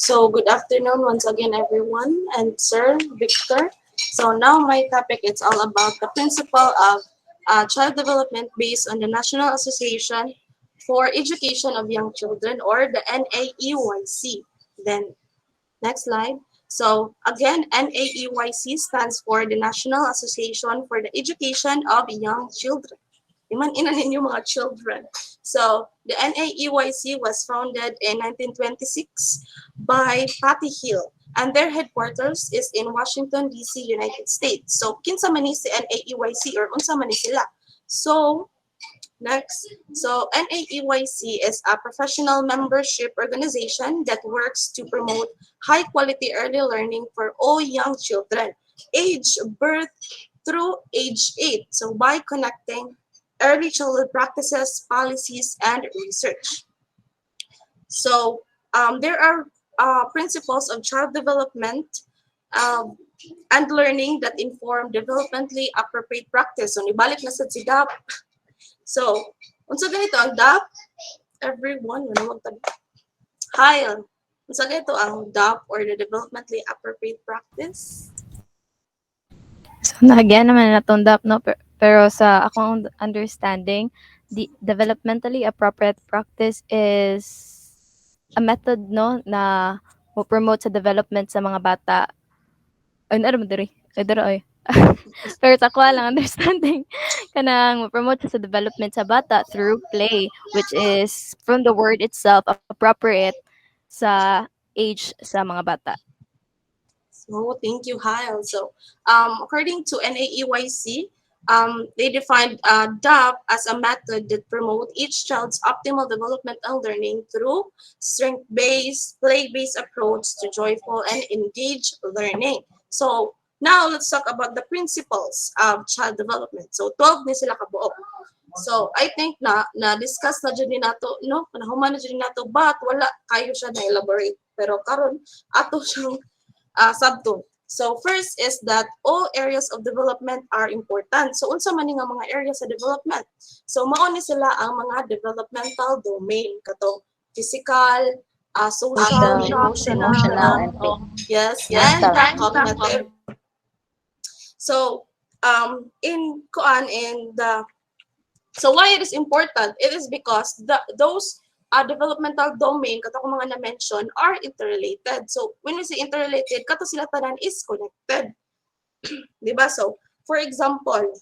So good afternoon once again, everyone, and Sir Victor. So now my topic is all about the principle of child development based on the National Association for Education of Young Children, or the NAEYC. Then next slide. So again, NAEYC stands for the National Association for the Education of Young Children. Iman ina ninyo mga children. So the NAEYC was founded in 1926 by Patty Hill, and their headquarters is in Washington, D.C., United States. So kinsa man ni si NAEYC or unsa man ni sila? So next, so NAEYC is a professional membership organization that works to promote high quality early learning for all young children, age birth through age 8. So by connecting early childhood practices, policies, and research. So there are principles of child development um, and learning that inform developmentally appropriate practice. So nibalik na sad si DAP. So, unsa ganito ang DAP? Everyone, wala magtabi. Hi, unsa ganito ang DAP, or the developmentally appropriate practice? So, nahagyan naman natong DAP, no? Pero sa akong understanding, the developmentally appropriate practice is a method, no, na mo promote sa development sa mga bata. Ay, ano mo diri? Ay, diri ay. Pero sa ako lang understanding kanang mo promote sa development sa bata through play, which is from the word itself appropriate sa age sa mga bata. So, thank you, Hyle. So, according to NAEYC, they defined DAP as a method that promotes each child's optimal development and learning through strength-based, play-based approach to joyful and engaged learning. So, now let's talk about the principles of child development. So, 12 ni sila kabuok. So, I think na-discuss na dyan nato, no? Panahuman na dyan nato, but wala kayo siya na-elaborate. Pero karon ato siyang subtool. So first is that all areas of development are important. So unsa man nga mga areas sa development? So mao ni sila ang mga developmental domain kato physical, social, emotional, and yes, and mental. cognitive. So so why it is important? It is because those developmental domain kato ko mga na-mention are interrelated. So when we say interrelated, kato sila tanan is connected. Di ba? So for example,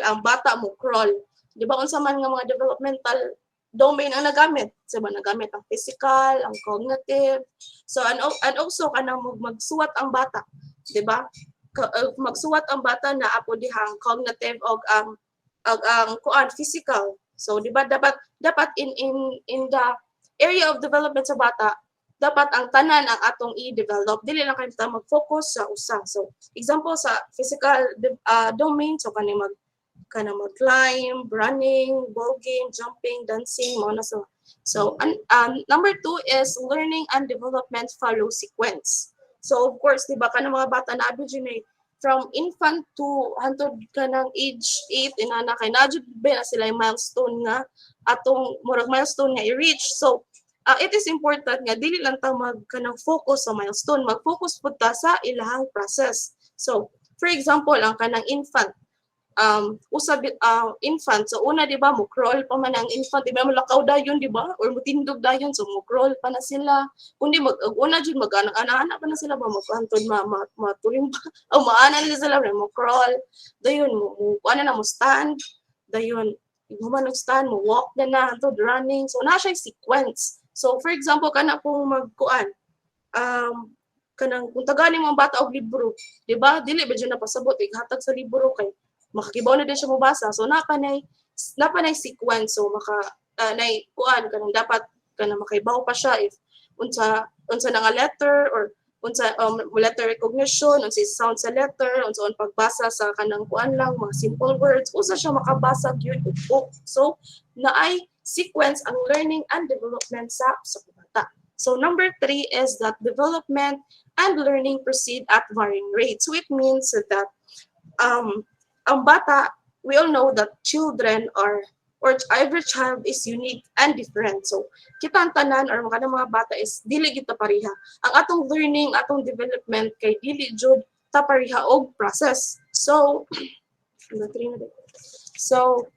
ang bata mo crawl. Di ba unsa man nga mga developmental domain ang nagamit? So ba nagamit ang physical, ang cognitive. So and also kanang magsuwat ang bata, di ba? Magsuwat ang bata na apo dihang cognitive og ang kuan physical. So di ba dapat in the area of development sa bata, dapat ang tanan ang atong i-develop. Dili lang kayo mag-focus sa usa. So example sa physical domain, so kanang mag-climb, running, ball game, jumping, dancing, mo na so. So number 2 is learning and development follow sequence. So of course, di ba kanang mga bata na originate from infant to hantod kanang age 8 inana kay najud ba na sila yung milestone nga atong murag milestone nga i-reach. So it is important nga dili lang ta kanang focus sa milestone, mag-focus pud ta sa ilahang process. So for example, ang kanang infant infant, so una di ba mo crawl pa man ang infant, di ba mo lakaw dayon, di ba, or mutindog dayon, so mo crawl pa na sila, kundi una jud mag-ana pa na sila ba, magpantod matulim pa o maana nila sila mo crawl dayon, mo ano na mo stand dayon, human stand mo walk na antod running. So na siya sequence. So for example, kana pong magkuan kanang kung tagani mo ang bata og libro, di ba, dili ba dyan napasabot ighatag sa libro kay makakibaw na din siya mabasa. So napanay sequence. So nay kuan kanang dapat kanang makaibaw pa siya if unsa na nga letter, or unsa letter recognition, unsa sound sa letter, unsa pagbasa sa kanang kuan lang mga simple words, usa siya makabasa gyud og book. So naay sequence ang learning and development sa bata. So number 3 is that development and learning proceed at varying rates. So it means that ang bata, we all know that children are or every child is unique and different. So, kita ang tanan or mga bata is dili kita pariha. Ang atong learning, atong development kay dili jud ta pariha og process. So, so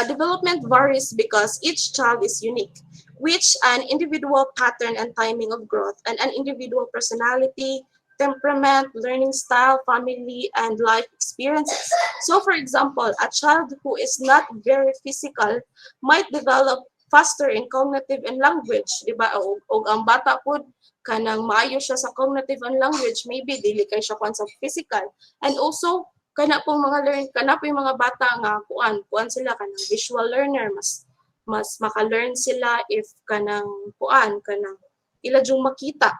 development varies because each child is unique, which an individual pattern and timing of growth, and an individual personality, temperament, learning style, family, and life experiences. So, for example, a child who is not very physical might develop faster in cognitive and language, di ba? O ang bata po, kanang maayo siya sa cognitive and language, maybe dili kay siya kung sa physical. And also, kana po yung mga bata nga kuan sila kanang visual learner, mas maka-learn sila if kanang ila jung makita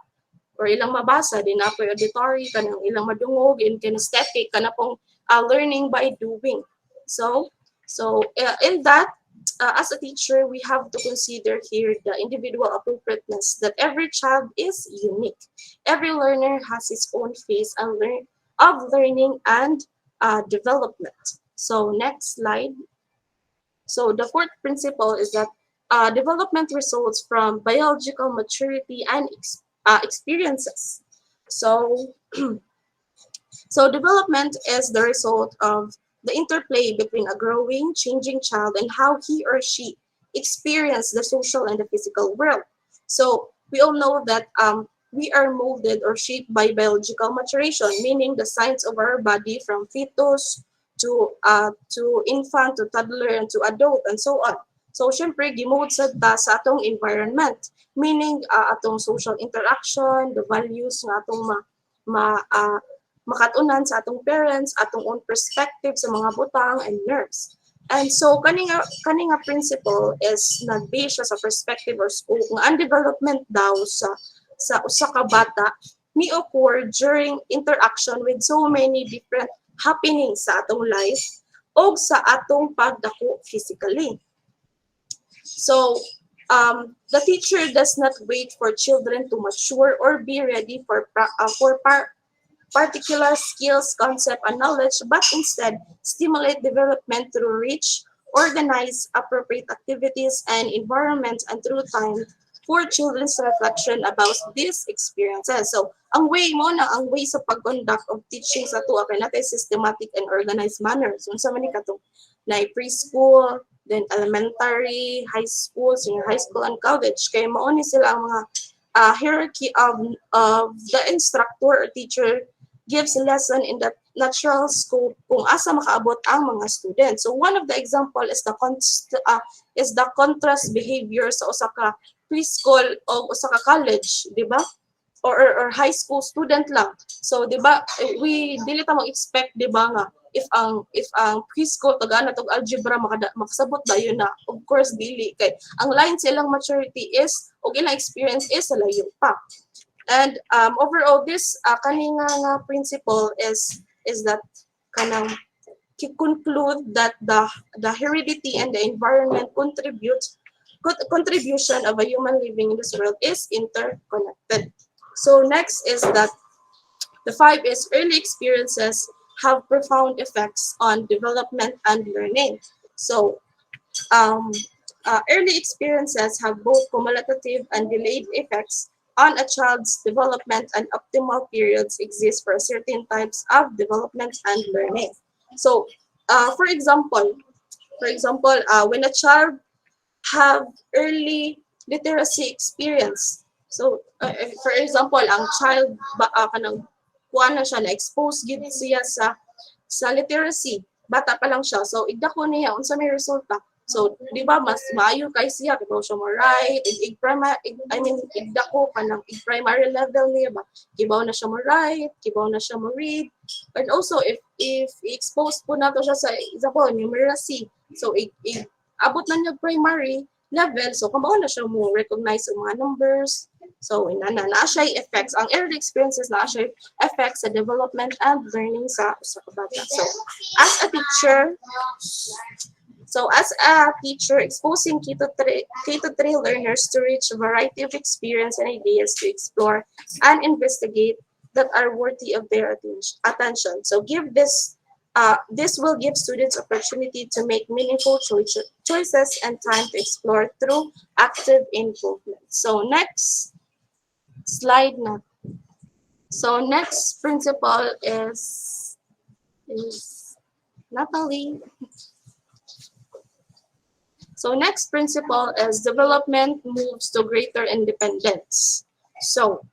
or ilang mabasa din na po auditory kanang ilang madungog in kinesthetic kana pong learning by doing. So in that, as a teacher, we have to consider here the individual appropriateness that every child is unique. Every learner has his own phase of learning and development. So next slide. So the fourth principle is that development results from biological maturity and experiences. So So development is the result of the interplay between a growing, changing child and how he or she experience the social and the physical world. So we all know that we are molded or shaped by biological maturation, meaning the signs of our body from fetus to infant to toddler and to adult and so on. So syempre gimold sa atong environment, meaning atong social interaction, the values nga atong ma, uh, makatunan sa atong parents, atong own perspective sa mga butang and nerves. And so kaninga principle is nag-base siya sa perspective or scope nga ang development daw sa usa ka bata ni occur during interaction with so many different happenings sa atong life o sa atong pagdako physically. So the teacher does not wait for children to mature or be ready for particular skills, concept, and knowledge, but instead stimulate development through rich, organized, appropriate activities and environments and through time for children's reflection about these experiences. So, ang way sa pag-conduct of teaching sa tuwa kay natay systematic and organized manner. So, sa man ni katong na preschool, then elementary, high school, senior high school, and college. Kaya mao ni sila ang mga hierarchy of the instructor or teacher gives lesson in the natural scope kung asa makaabot ang mga students. So one of the example is the contrast behavior sa usa ka preschool o usa ka college, di ba? Or high school student lang. So di ba we dili ta mag-expect di ba nga if ang preschool tagana tog algebra makasabot dayon na, of course dili kay ang line sa ilang maturity is o ilang experience is layo pa. And overall, this kaninga nga principle is that kanang conclude that the heredity and the environment contribution of a human living in this world is interconnected. So next is that the 5 is early experiences have profound effects on development and learning. So early experiences have both cumulative and delayed effects on a child's development, and optimal periods exist for certain types of development and learning. So, for example, when a child have early literacy experience, so for example, ang child kanang kuan na siya na expose gid siya sa literacy, bata pa lang siya. So igdako niya unsa may resulta. So, di ba, mas maayo kay siya, kibaw siya mo right, igdako pa ng primary level niya ba, kibaw na siya mo right, kibaw na siya mo read, and also, if i-expose po nato siya sa, example, numeracy, so, abot na niya primary level, so, kabaw na siya mo recognize ang mga numbers, so, na siya effects, ang early experiences na siya effects sa development and learning sa kabata. So, as a teacher, exposing K-3 learners to reach a variety of experience and ideas to explore and investigate that are worthy of their attention. So give this This will give students opportunity to make meaningful choices and time to explore through active involvement. So next slide na. So next principle is Natalie. So next principle is development moves to greater independence. So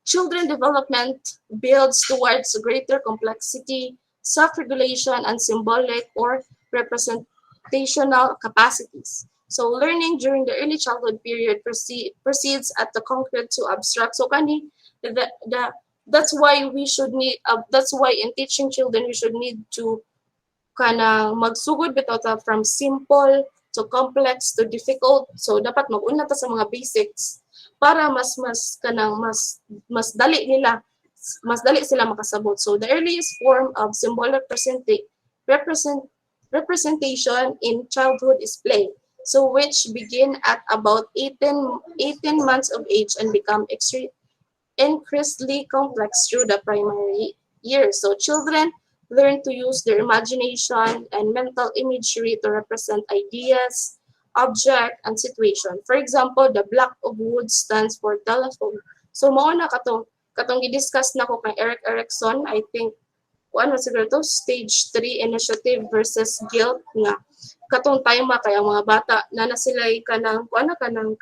children development builds towards greater complexity, self-regulation, and symbolic or representational capacities. So learning during the early childhood period proceeds at the concrete to abstract. So that's why we should need. That's why in teaching children we should need to kanang magsugod bitaw ta from simple to complex to difficult. So dapat mag-una ta sa mga basics para mas dali nila mas dali sila makasabot. So the earliest form of symbolic represent, representation in childhood is play. So which begin at about 18 months of age and become increasingly complex through the primary years. So children learn to use their imagination and mental imagery to represent ideas, object, and situation. For example, the block of wood stands for telephone. So mao na katong i-discuss na ko kay Eric Erikson, I think ano siguro to stage 3 initiative versus guilt nga katong time kay ang mga bata na sila kanang ano kanang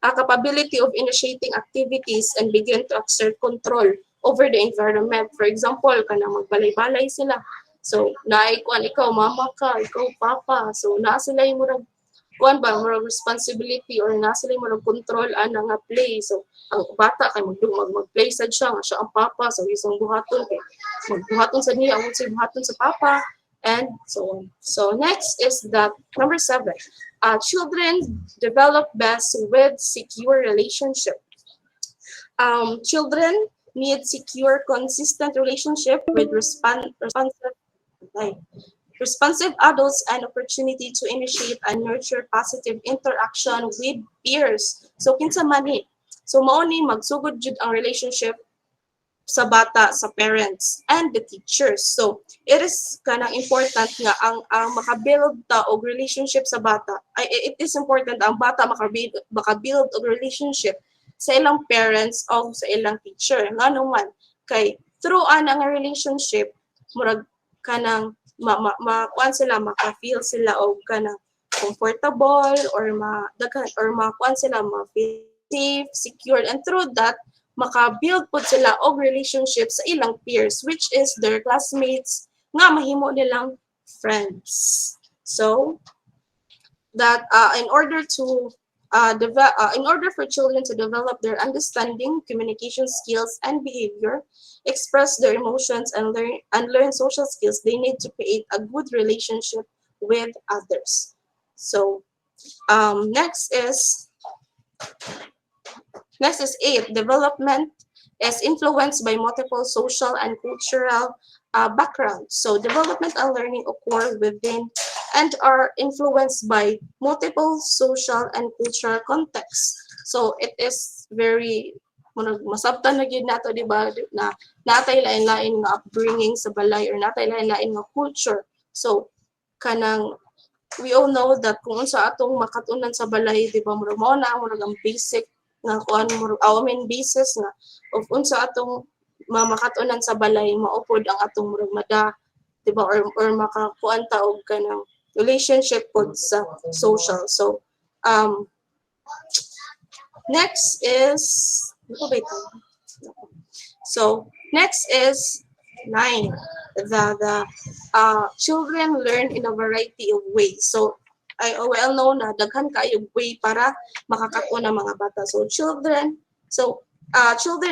capability of initiating activities and begin to exert control over the environment. For example, kanang magbalay-balay sila. So, naikuan ikaw, mama ka, ikaw, papa. So, na sila yung murag, kuan ba, murag responsibility or na sila yung murag control ana nga play. So, ang bata kay mag-play sad siya, nga siya ang papa. So, isang buhaton kay magbuhaton sa niya, ang sa buhaton sa papa. And so on. So next is that number 7. Children develop best with secure relationship. Children need secure, consistent relationship with responsive adults and opportunity to initiate and nurture positive interaction with peers. So kinsa man ni. So mao ni magsugod jud ang relationship sa bata, sa parents, and the teachers. So, it is kanang important nga ang makabuild ta og relationship sa bata. It is important ang bata makabuild og relationship sa ilang parents o sa ilang teacher. Nga naman, kay through nga relationship, murag kanang makuan sila, maka-feel sila og kanang comfortable or makuan sila, ma-feel safe, secured, and through that, maka-build po sila og relationship sa ilang peers, which is their classmates, nga mahimo nilang friends. So, that in order for children to develop their understanding, communication skills, and behavior, express their emotions, and learn social skills, they need to create a good relationship with others. So, next is 8. Development is influenced by multiple social and cultural backgrounds. So developmental learning occur within and are influenced by multiple social and cultural contexts. So it is very masabtan na gyud nato, di ba, na natay lain-lain nga upbringing sa balay or natay lain-lain nga culture. So kanang we all know that kung unsa atong makatunan sa balay, di ba, mao na ang basic nga kuan mo basis nga of unsa atong makatunan sa balay, maupod ang atong murag mada, di ba, or makakuan ta og kanang relationship pod sa social. So next is next is 9. The children learn in a variety of ways. So I well know na daghan kaayong way para makakatuon ang mga bata. So children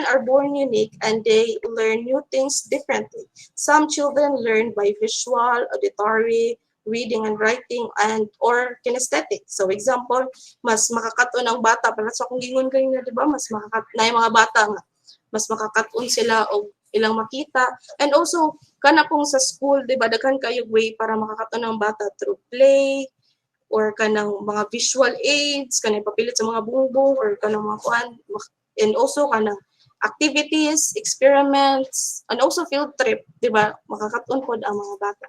are born unique and they learn new things differently. Some children learn by visual, auditory, reading and writing, and or kinesthetic. So example, mas makakatuon ang bata para sa kung gingon kayo na, di ba, mas na yung mga bata nga mas makakatuon sila og ilang makita. And also kana pong sa school, di ba, daghan kaayong way para makakatuon ang bata through play, or kanang mga visual aids, kanang papilit sa mga bungbong, or kanang mga kuan, and also kanang activities, experiments, and also field trip, di ba? Makakatun pod ang mga bata.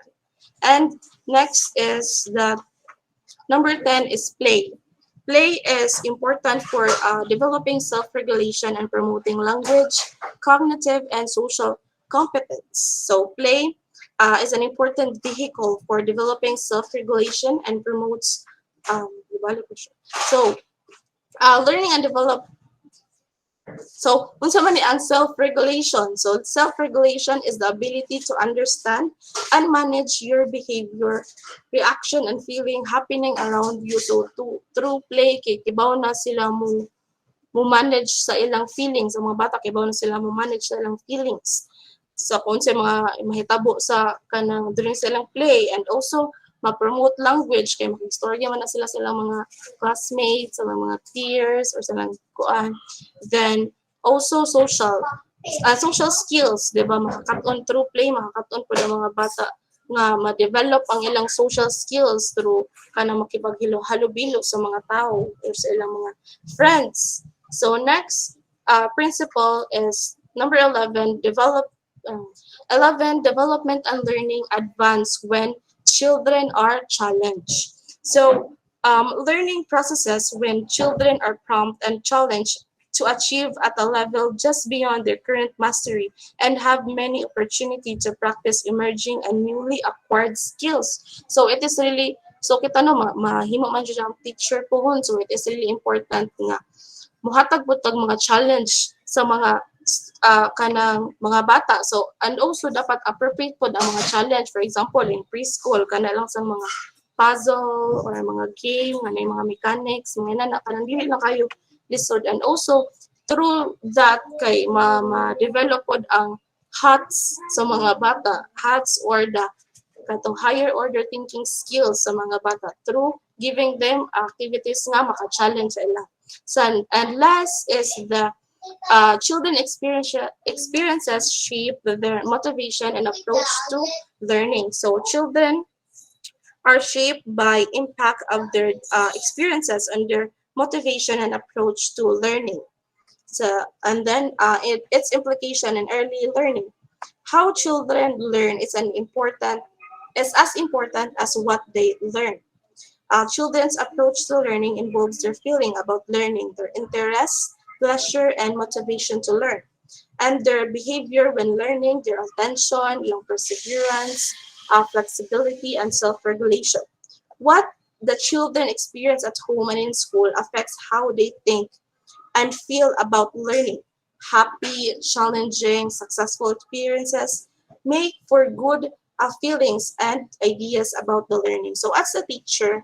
And next is the number 10 is play. Play is important for developing self-regulation and promoting language, cognitive, and social competence. So play is an important vehicle for developing self-regulation and promotes so learning and develop so, unsa man ni ang self-regulation? So, self-regulation is the ability to understand and manage your behavior, reaction, and feeling happening around you. So, through play, kay kibaw na sila mo manage sa ilang feelings. Ang mga bata, kibaw na sila mo manage sa ilang feelings. So, kung sa mga mahitabo sa kanang during silang play and also ma-promote language kay makistorya man na sila silang mga classmates, sa mga peers or sa mga kuan. Then also social skills, di ba? Makakaton through play, makakaton po ng mga bata nga ma-develop ang ilang social skills through kanang makipaghilo-halubilo sa mga tao or sa ilang mga friends. So next principle is number 11, 11, development and learning advance when children are challenged. So, learning processes when children are prompted and challenged to achieve at a level just beyond their current mastery and have many opportunity to practice emerging and newly acquired skills. So it is really so kita no mahimo man siya ang teacher pohon, so it is really important nga muhatag po tag mga challenge sa mga kanang mga bata. So, and also dapat appropriate po ang mga challenge. For example, in preschool, kana lang sa mga puzzle or mga game, nga na mga mechanics, mga na kanang dili na kayo lisod. And also, through that, kay ma-develop po ang HATS sa mga bata, HATS or the katong higher order thinking skills sa mga bata through giving them activities nga maka-challenge sa ila. So, and last is the children experiences shape their motivation and approach to learning. So children are shaped by impact of their experiences and their motivation and approach to learning. So and then its implication in early learning. How children learn is as important as what they learn. Children's approach to learning involves their feeling about learning, their interests, pleasure, and motivation to learn, and their behavior when learning, their attention, yung perseverance, flexibility, and self-regulation. What the children experience at home and in school affects how they think and feel about learning. Happy, challenging, successful experiences make for good feelings and ideas about the learning. So as a teacher,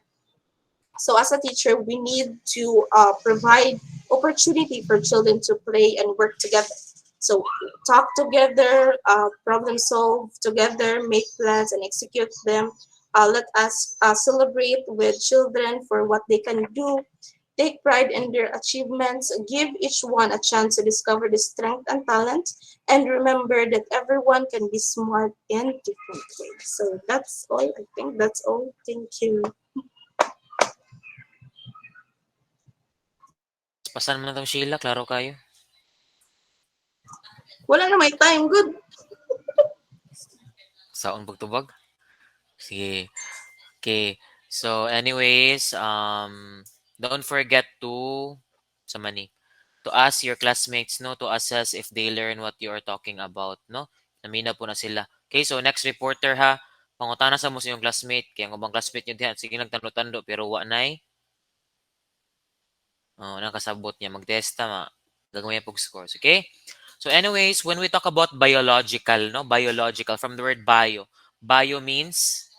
we need to provide opportunity for children to play and work together. So talk together, problem solve together, make plans and execute them. Let us celebrate with children for what they can do. Take pride in their achievements. Give each one a chance to discover the strength and talent. And remember that everyone can be smart in different ways. So that's all. I think that's all. Thank you. Pasan mo na 'tong Sheila, klaro kayo. Wala na may time. Good. Saon pagtubag? Sige. Okay. So anyways, don't forget to sa mani to ask your classmates, no, to assess if they learn what you are talking about, no? Namina po na sila. Okay, so next reporter ha. Pangutana sa mo sa iyong classmate. Kaya ang ubang classmate nyo diyan, sige nagtando-tando, pero wa nay. Oh, nakasabot niya. Mag-testa ma. Gagawin po scores, okay? So anyways, when we talk about biological, no? Biological, from the word bio. Bio means?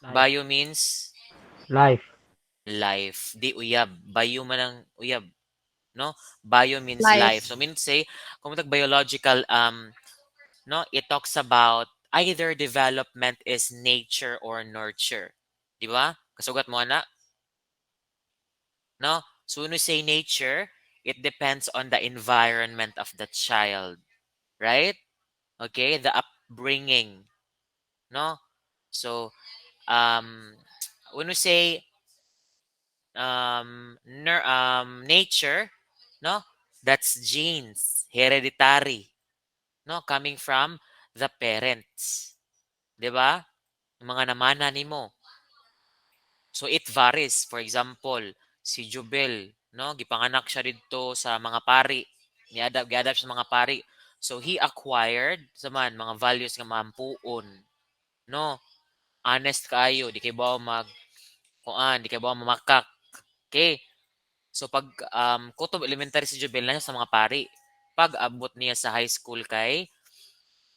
Life. Bio means? Life. Life. Di uyab. Bio man ang uyab. No? Bio means life. Life. So means say, kung matag biological, no, it talks about either development is nature or nurture. Di ba? Kasugat mo na? No? So when we say nature, it depends on the environment of the child. Right? Okay? The upbringing. No? So, um, when we say nature, no? That's genes, hereditary, no? Coming from the parents. 'Di ba? Yung mga namana nimo. So it varies. For example, si Jubel, no, gipanganak siya dito sa mga pari. Giadapt siya sa mga pari. So he acquired sa man mga values nga maampuon, no? Honest kaayo, di kay bawa di kay bawa mamakak. Okay? So pag kutob elementary si Jubel na siya sa mga pari. Pag abot niya sa high school kay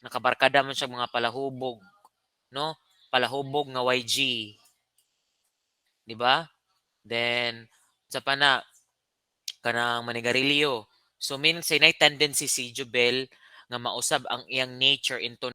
nakabarkada man siya mga palahubog, no? Palahubog nga YG, di ba? Then sa pana kanang manigarilyo. So meaning say nay tendency si Jubel nga mausab ang iyang nature into